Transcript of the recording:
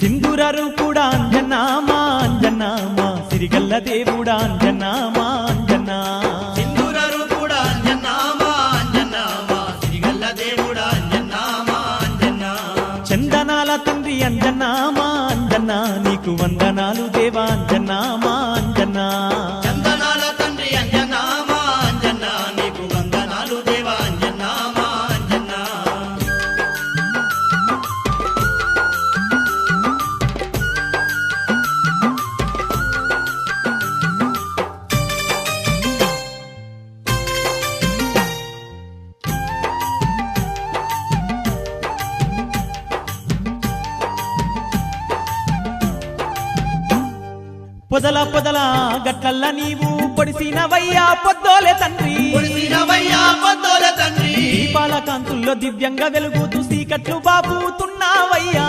సింధురారు కూడా అంజనా మా అంజనా మా సిరిగల్ల దేవుడా అంజనా మా అంజనా సింధూరరు కూడా అంజనా మా అంజనా మా సిరిగల్ల దేవుడా అంజనా మా అంజనా చందనాల తండ్రి అంజనా మా అంజనా నీకు వందనాలు దేవా అంజనా మా అంజనా చందనాల తండ్రి అంజనా మా అంజనా నీకు వందనాలు దేవా అంజనా మా అంజనా పొదల పొదల గట్లల్ల నీవు పొడిసినవయ్యా పొద్దోలే తండ్రి పొడిసినవయ్యా పొద్దోల తండ్రి దీపాల కాంతుల్లో దివ్యంగా వెలుగుతూ సీకట్లు బాబుతున్నావయ్యా